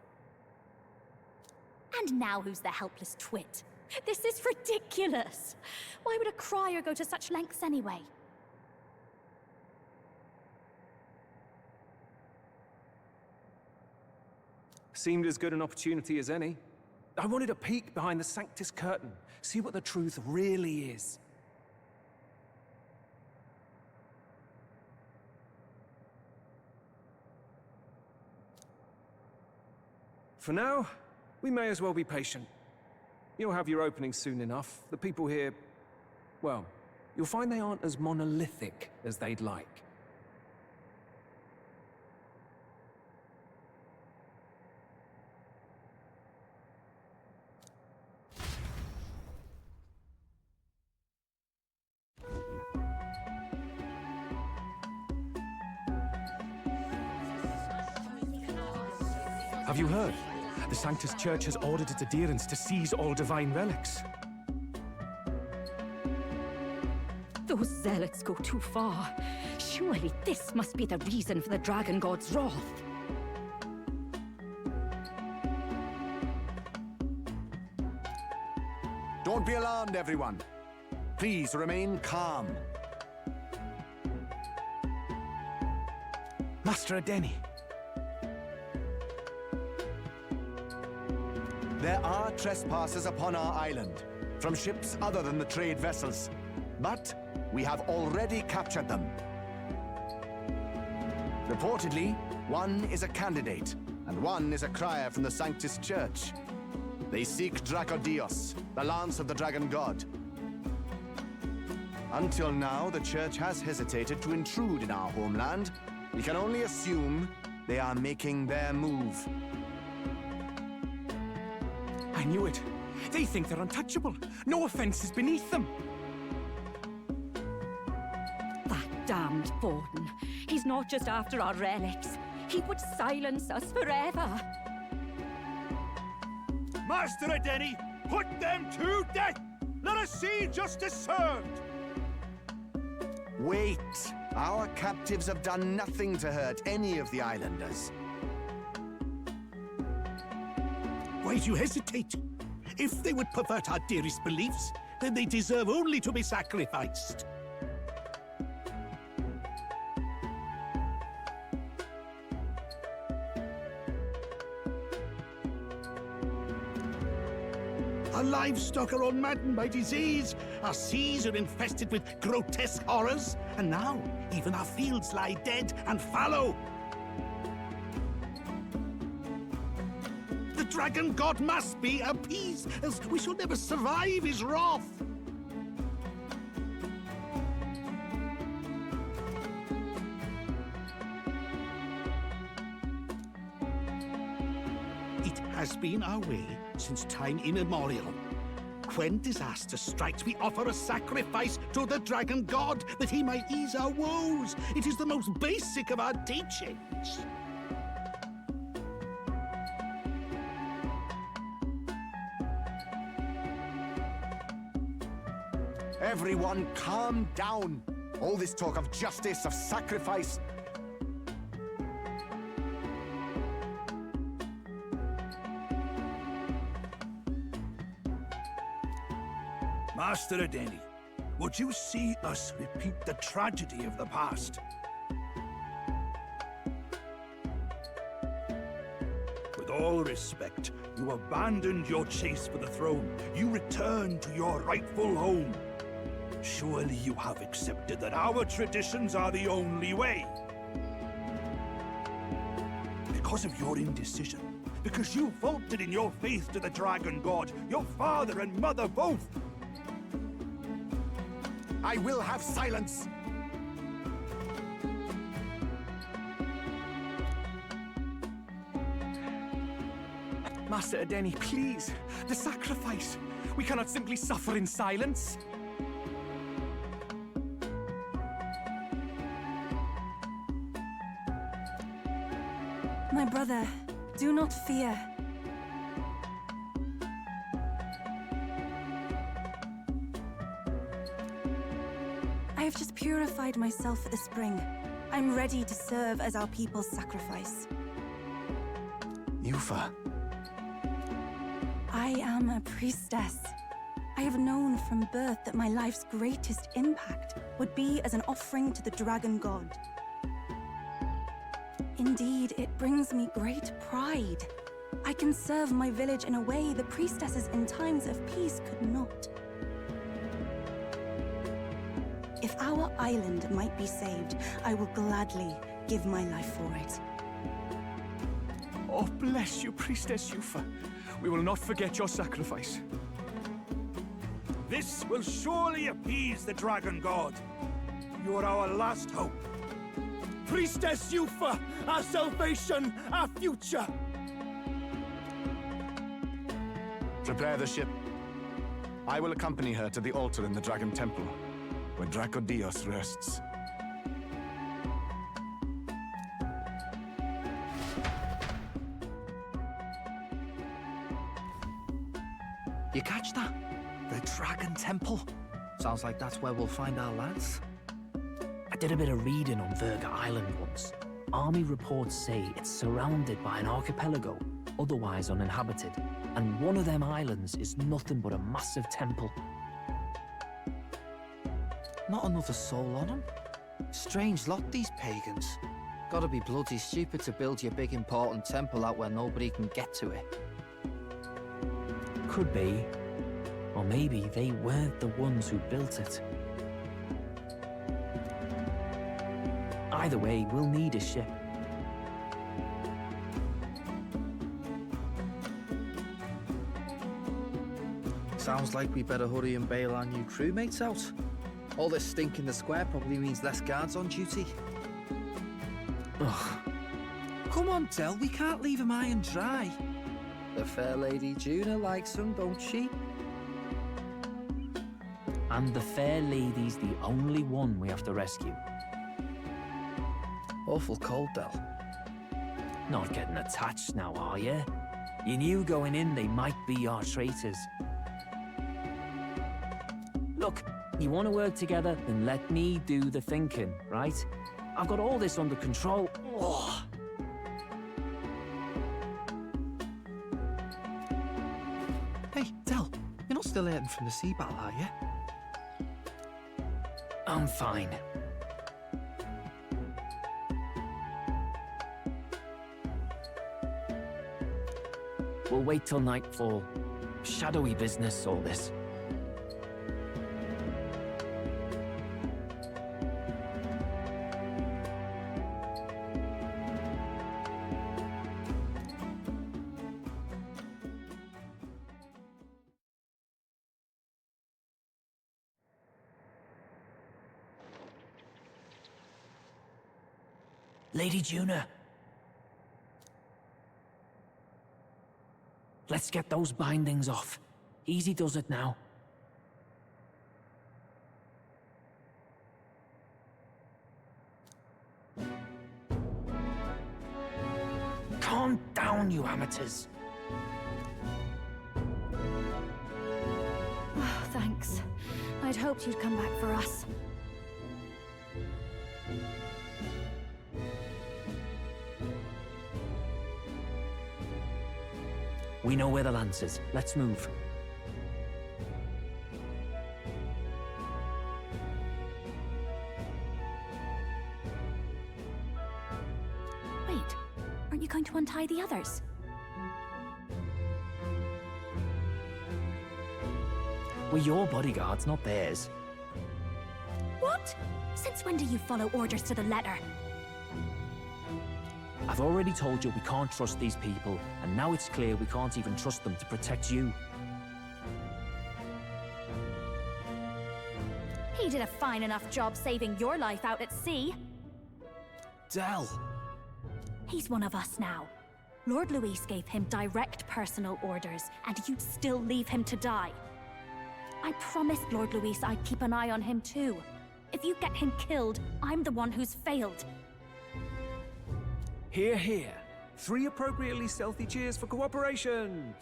And now who's the helpless twit? This is ridiculous! Why would a crier go to such lengths anyway? Seemed as good an opportunity as any. I wanted a peek behind the Sanctus curtain, see what the truth really is. For now, we may as well be patient. You'll have your opening soon enough. The people here, well, you'll find they aren't as monolithic as they'd like. Have you heard? The Sanctus Church has ordered its adherents to seize all divine relics. Those zealots go too far. Surely this must be the reason for the Dragon God's wrath. Don't be alarmed, everyone. Please remain calm. Master Adeni. There are trespassers upon our island, from ships other than the trade vessels. But we have already captured them. Reportedly, one is a candidate, and one is a crier from the Sanctus Church. They seek Dracodios, the lance of the Dragon God. Until now, the Church has hesitated to intrude in our homeland. We can only assume they are making their move. I knew it. They think they're untouchable. No offense is beneath them. That damned Borden. He's not just after our relics. He would silence us forever. Master Adeni, put them to death! Let us see justice served! Wait! Our captives have done nothing to hurt any of the islanders. Why do you hesitate? If they would pervert our dearest beliefs, then they deserve only to be sacrificed. Our livestock are all maddened by disease, our seas are infested with grotesque horrors, and now even our fields lie dead and fallow. The Dragon God must be appeased, else we shall never survive his wrath. It has been our way since time immemorial. When disaster strikes, we offer a sacrifice to the Dragon God that he might ease our woes. It is the most basic of our teachings. Everyone, calm down. All this talk of justice, of sacrifice. Master Adeni, would you see us repeat the tragedy of the past? With all respect, you abandoned your chase for the throne. You returned to your rightful home. Surely you have accepted that our traditions are the only way. Because of your indecision, because you faltered in your faith to the Dragon God, your father and mother both. I will have silence! Master Adeni, please. The sacrifice. We cannot simply suffer in silence. My brother, do not fear. I have just purified myself for the spring. I'm ready to serve as our people's sacrifice. Yufa. I am a priestess. I have known from birth that my life's greatest impact would be as an offering to the Dragon God. Indeed, it brings me great pride. I can serve my village in a way the priestesses in times of peace could not. If our island might be saved, I will gladly give my life for it. Oh, bless you, Priestess Yufa. We will not forget your sacrifice. This will surely appease the Dragon God. You are our last hope. Priestess Yufa, our salvation, our future! Prepare the ship. I will accompany her to the altar in the Dragon Temple, where Dracodios rests. You catch that? The Dragon Temple. Sounds like that's where we'll find our lads. I did a bit of reading on Verga Island once. Army reports say it's surrounded by an archipelago, otherwise uninhabited, and one of them islands is nothing but a massive temple. Not another soul on them. Strange lot, these pagans. Gotta be bloody stupid to build your big important temple out where nobody can get to it. Could be. Or maybe they weren't the ones who built it. Either way, we'll need a ship. Sounds like we better hurry and bail our new crewmates out. All this stink in the square probably means less guards on duty. Ugh. Come on, Del, we can't leave him high and dry. The fair lady Juna likes him, don't she? And the fair lady's the only one we have to rescue. Awful cold, Del. Not getting attached now, are you? You knew going in they might be our traitors. Look, you want to work together, then let me do the thinking, right? I've got all this under control. Oh. Hey, Del, you're not still hurting from the sea battle, are you? I'm fine. We'll wait till nightfall. Shadowy business, all this. Lady Juna. Let's get those bindings off. Easy does it now. Calm down, you amateurs. Oh, thanks. I I'd hoped you'd come back for us. We know where the lance is. Let's move. Wait, aren't you going to untie the others? We're your bodyguards, not theirs. What? Since when do you follow orders to the letter? I've already told you we can't trust these people, and now it's clear we can't even trust them to protect you. He did a fine enough job saving your life out at sea. Del! He's one of us now. Lord Luis gave him direct personal orders, and you'd still leave him to die. I promised Lord Luis I'd keep an eye on him too. If you get him killed, I'm the one who's failed. Hear, hear. 3 appropriately stealthy cheers for cooperation.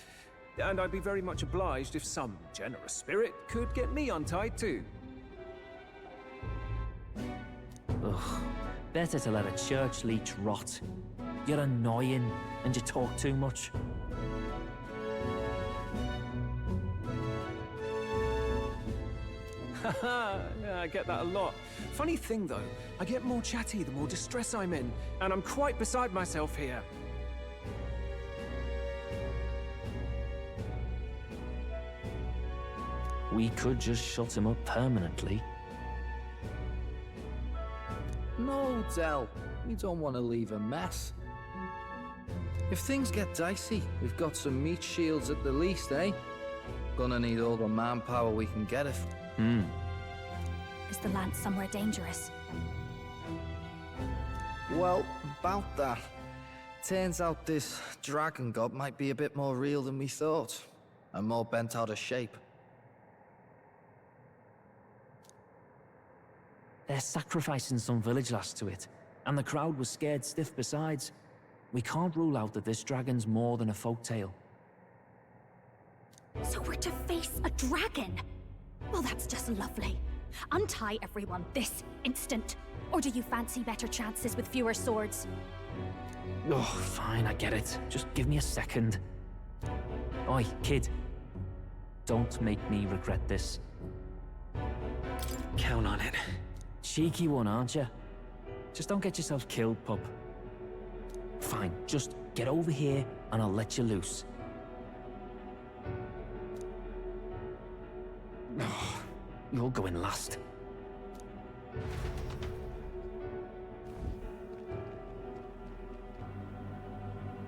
And I'd be very much obliged if some generous spirit could get me untied too. Ugh. Better to let a church leech rot. You're annoying, and you talk too much. Haha, yeah, I get that a lot. Funny thing though, I get more chatty the more distress I'm in, and I'm quite beside myself here. We could just shut him up permanently. No, Del. We don't want to leave a mess. If things get dicey, we've got some meat shields at the least, eh? Gonna need all the manpower we can get if... Is the lance somewhere dangerous? Well, about that. Turns out this dragon god might be a bit more real than we thought. And more bent out of shape. They're sacrificing some village lass to it, and the crowd was scared stiff besides. We can't rule out that this dragon's more than a folktale. So we're to face a dragon? Well, that's just lovely. Untie everyone this instant. Or do you fancy better chances with fewer swords? Oh, fine, I get it. Just give me a second. Oi, kid. Don't make me regret this. Count on it. Cheeky one, aren't you? Just don't get yourself killed, pup. Fine, just get over here and I'll let you loose. Oh, you're going last.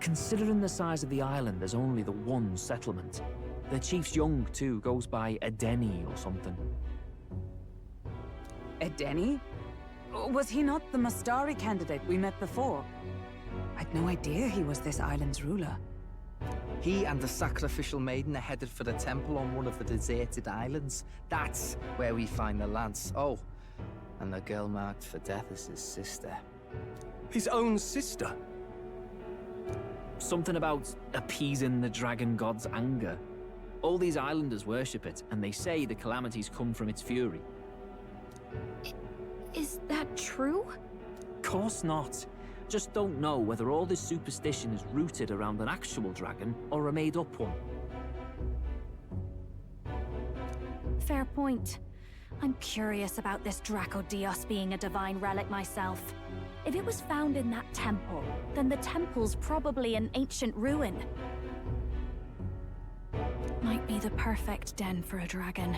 Considering the size of the island, there's only the one settlement. The chief's young, too, goes by Edeni or something. Edeni? Was he not the Mastari candidate we met before? I'd no idea he was this island's ruler. He and the sacrificial maiden are headed for the temple on one of the deserted islands. That's where we find the lance. Oh, and the girl marked for death is his sister. His own sister? Something about appeasing the dragon god's anger. All these islanders worship it, and they say the calamities come from its fury. Is that true? Course not. Just don't know whether all this superstition is rooted around an actual dragon or a made-up one. Fair point. I'm curious about this Draco Dios being a divine relic myself. If it was found in that temple, then the temple's probably an ancient ruin. Might be the perfect den for a dragon.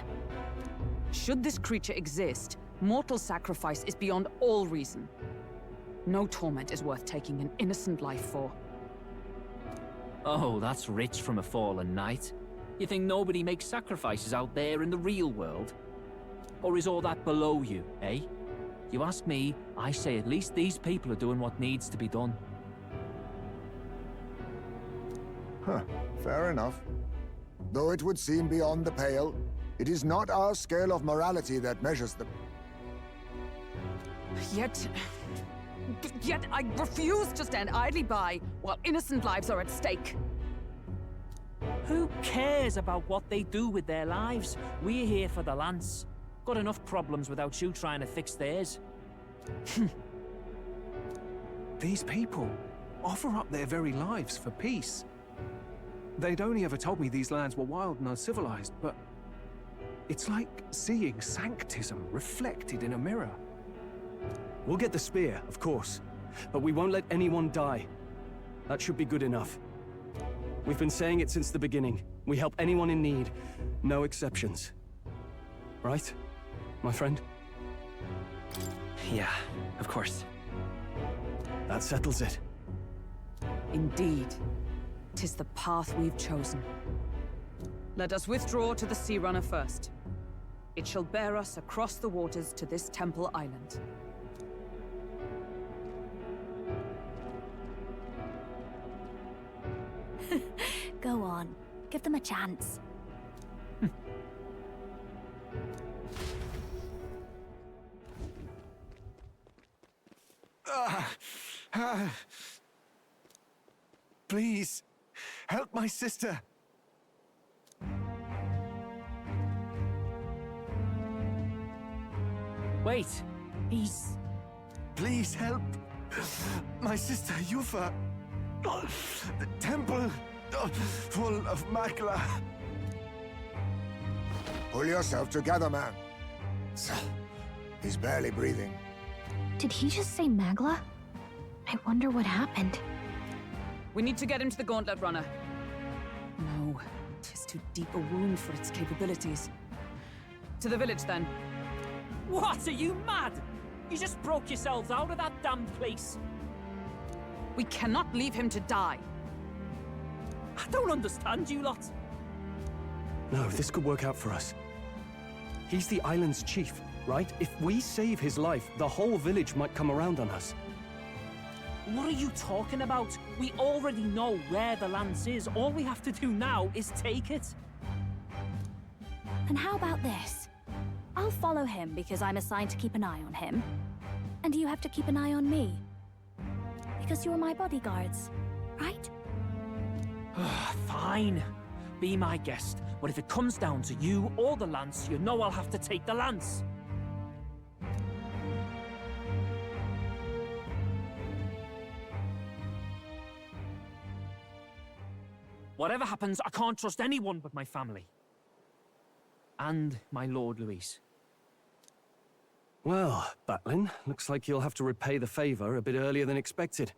Should this creature exist, mortal sacrifice is beyond all reason. No torment is worth taking an innocent life for. Oh, that's rich from a fallen knight. You think nobody makes sacrifices out there in the real world? Or is all that below you, eh? You ask me, I say at least these people are doing what needs to be done. Huh, fair enough. Though it would seem beyond the pale, it is not our scale of morality that measures them. Yet I refuse to stand idly by while innocent lives are at stake. Who cares about what they do with their lives? We're here for the lance. Got enough problems without you trying to fix theirs. These people offer up their very lives for peace. They'd only ever told me these lands were wild and uncivilized, but it's like seeing sanctism reflected in a mirror. We'll get the spear, of course, but we won't let anyone die. That should be good enough. We've been saying it since the beginning. We help anyone in need, no exceptions. Right, my friend? Yeah, of course. That settles it. Indeed. 'Tis the path we've chosen. Let us withdraw to the Sea Runner first. It shall bear us across the waters to this temple island. Go on. Give them a chance. Please, help my sister. Wait, he's... Please help my sister Yufa. The temple full of Makla. Pull yourself together, man. He's barely breathing. Did he just say Magla? I wonder what happened. We need to get him to the Gauntlet Runner. No, 'tis too deep a wound for its capabilities. To the village, then. What? Are you mad? You just broke yourselves out of that damn place. We cannot leave him to die. I don't understand you lot. No, this could work out for us. He's the island's chief, right? If we save his life, the whole village might come around on us. What are you talking about? We already know where the lance is. All we have to do now is take it. And how about this? I'll follow him because I'm assigned to keep an eye on him. And you have to keep an eye on me. Because you're my bodyguards, right? Fine. Be my guest. But if it comes down to you or the lance, you know I'll have to take the lance. Whatever happens, I can't trust anyone but my family. And my Lord Luis. Well, Batlin, looks like you'll have to repay the favor a bit earlier than expected.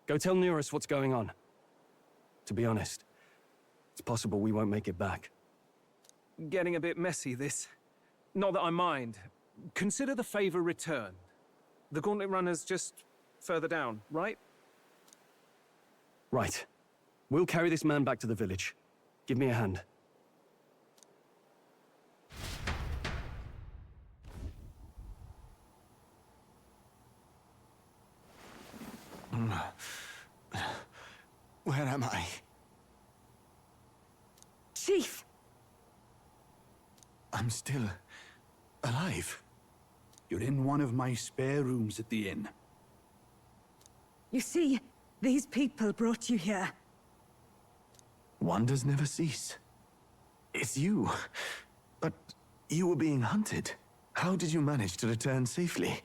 Go tell Neurus what's going on. To be honest, it's possible we won't make it back. Getting a bit messy, this. Not that I mind. Consider the favor returned. The Gauntlet Runner's just further down, right? Right. We'll carry this man back to the village. Give me a hand. Where am I? Chief! I'm still alive. You're in one of my spare rooms at the inn. You see, these people brought you here. Wonders never cease. It's you. But you were being hunted. How did you manage to return safely?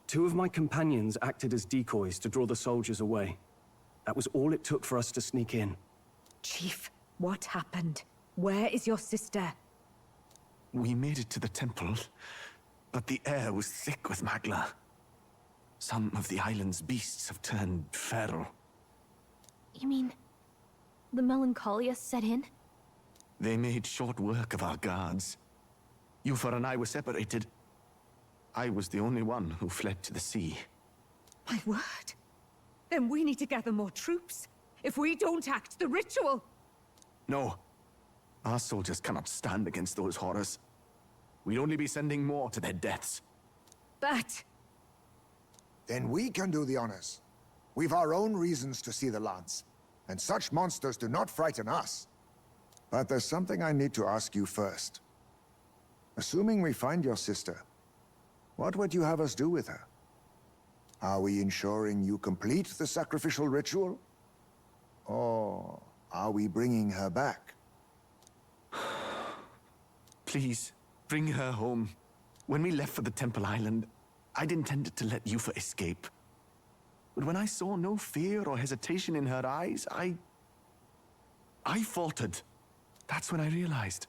2 of my companions acted as decoys to draw the soldiers away. That was all it took for us to sneak in. Chief, what happened? Where is your sister? We made it to the temple, but the air was thick with Magla. Some of the island's beasts have turned feral. You mean... the melancholia set in? They made short work of our guards. Yufa and I were separated. I was the only one who fled to the sea. My word. Then we need to gather more troops. If we don't act, the ritual... No. Our soldiers cannot stand against those horrors. We'd only be sending more to their deaths. But... Then we can do the honors. We've our own reasons to see the lance. And such monsters do not frighten us. But there's something I need to ask you first. Assuming we find your sister, what would you have us do with her? Are we ensuring you complete the sacrificial ritual? Or are we bringing her back? Please, bring her home. When we left for the Temple Island, I'd intended to let Yufa escape. But when I saw no fear or hesitation in her eyes, I faltered. That's when I realized.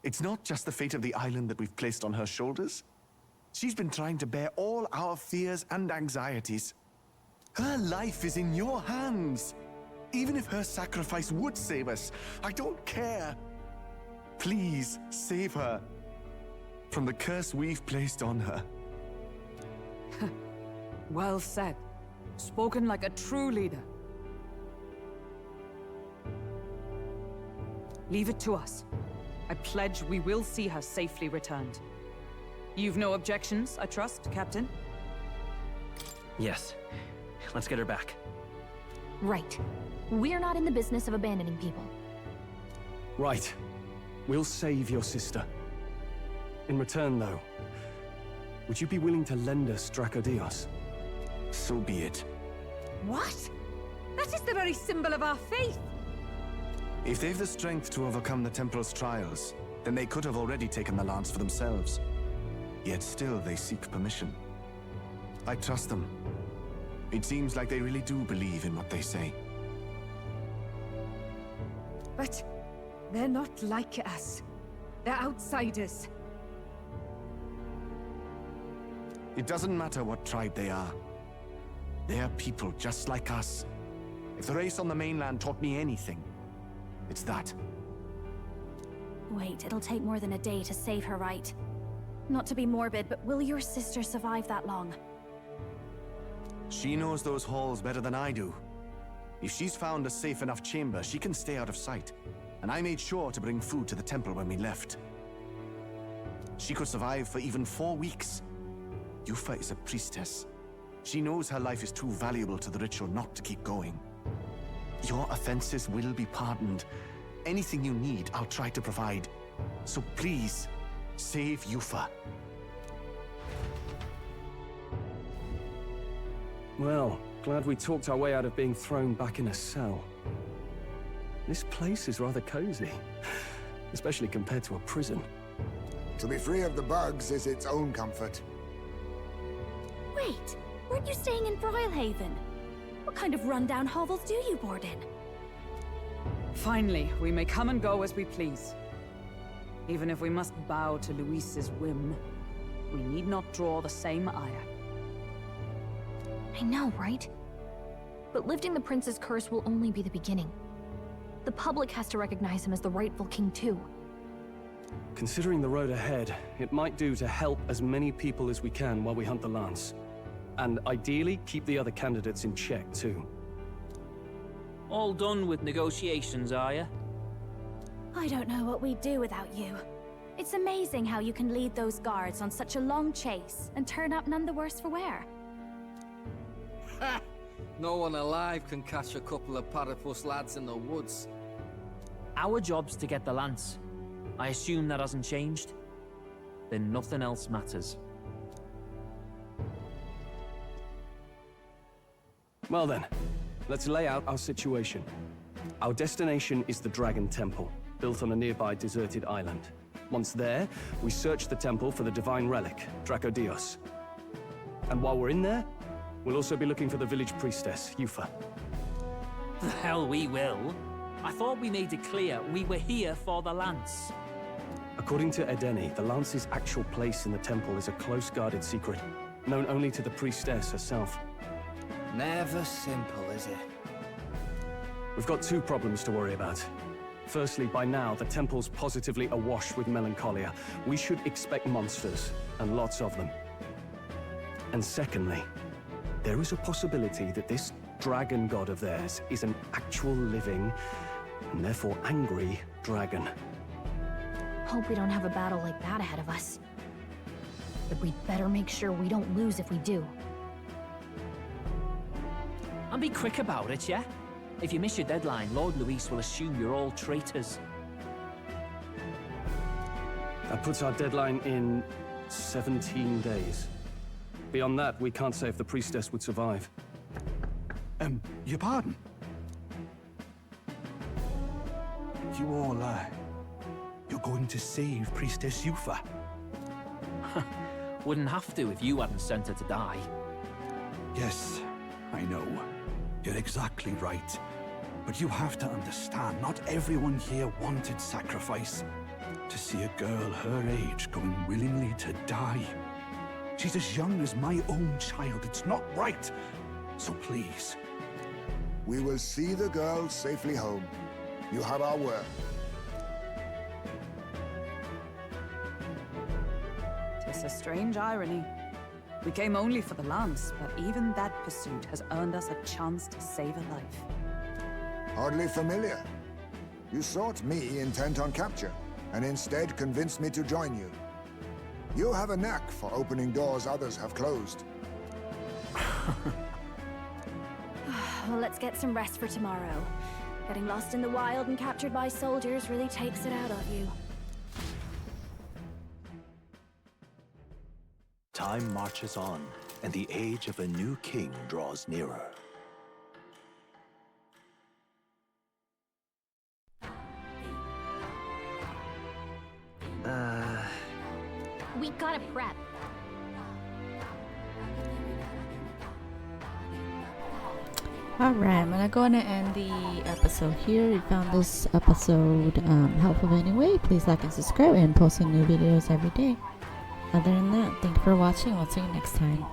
It's not just the fate of the island that we've placed on her shoulders. She's been trying to bear all our fears and anxieties. Her life is in your hands. Even if her sacrifice would save us, I don't care. Please, save her from the curse we've placed on her. Well said. Spoken like a true leader. Leave it to us. I pledge we will see her safely returned. You've no objections, I trust, Captain? Yes. Let's get her back. Right. We're not in the business of abandoning people. Right. We'll save your sister. In return, though, would you be willing to lend us Dracodios? So be it. What? That is the very symbol of our faith! If they've the strength to overcome the Templars' trials, then they could have already taken the lance for themselves. Yet still they seek permission. I trust them. It seems like they really do believe in what they say. But they're not like us. They're outsiders. It doesn't matter what tribe they are. They're people just like us. If the race on the mainland taught me anything, it's that. Wait, it'll take more than a day to save her, right? Not to be morbid, but will your sister survive that long? She knows those halls better than I do. If she's found a safe enough chamber, she can stay out of sight. And I made sure to bring food to the temple when we left. She could survive for even 4 weeks. Yufa is a priestess. She knows her life is too valuable to the ritual not to keep going. Your offenses will be pardoned. Anything you need, I'll try to provide. So please, save Yufa. Well, glad we talked our way out of being thrown back in a cell. This place is rather cozy, especially compared to a prison. To be free of the bugs is its own comfort. Wait, weren't you staying in Broilhaven? What kind of rundown hovels do you board in? Finally, we may come and go as we please. Even if we must bow to Luis's whim, we need not draw the same ire. I know, right? But lifting the prince's curse will only be the beginning. The public has to recognize him as the rightful king too. Considering the road ahead, it might do to help as many people as we can while we hunt the lance. And ideally, keep the other candidates in check too. All done with negotiations, are you? I don't know what we'd do without you. It's amazing how you can lead those guards on such a long chase and turn up none the worse for wear. Ha! No one alive can catch a couple of platypus lads in the woods. Our job's to get the lance. I assume that hasn't changed? Then nothing else matters. Well then, let's lay out our situation. Our destination is the Dragon Temple, built on a nearby deserted island. Once there, we search the temple for the divine relic, Dracodios. And while we're in there, we'll also be looking for the village priestess, Yufa. The hell we will. I thought we made it clear we were here for the lance. According to Edeni, the lance's actual place in the temple is a close-guarded secret, known only to the priestess herself. Never simple, is it? We've got 2 problems to worry about. Firstly, by now, the temple's positively awash with melancholia. We should expect monsters, and lots of them. And secondly, there is a possibility that this dragon god of theirs is an actual living, and therefore angry, dragon. Hope we don't have a battle like that ahead of us. But we'd better make sure we don't lose if we do. And be quick about it, yeah? If you miss your deadline, Lord Luis will assume you're all traitors. That puts our deadline in 17 days. Beyond that, we can't say if the priestess would survive. Your pardon? You all, going to save Priestess Yufa. Wouldn't have to if you hadn't sent her to die. Yes, I know. You're exactly right. But you have to understand, not everyone here wanted sacrifice. To see a girl her age going willingly to die. She's as young as my own child. It's not right. So please. We will see the girl safely home. You have our word. Tis a strange irony. We came only for the lance, but even that pursuit has earned us a chance to save a life. Hardly familiar. You sought me intent on capture, and instead convinced me to join you. You have a knack for opening doors others have closed. Well, let's get some rest for tomorrow. Getting lost in the wild and captured by soldiers really takes it out of you. Time marches on, and the age of a new king draws nearer. We gotta prep. Alright, I'm gonna go on and end the episode here. If you found this episode helpful in any way, please like and subscribe. And posting new videos every day. Other than that, thank you for watching. I'll see you next time.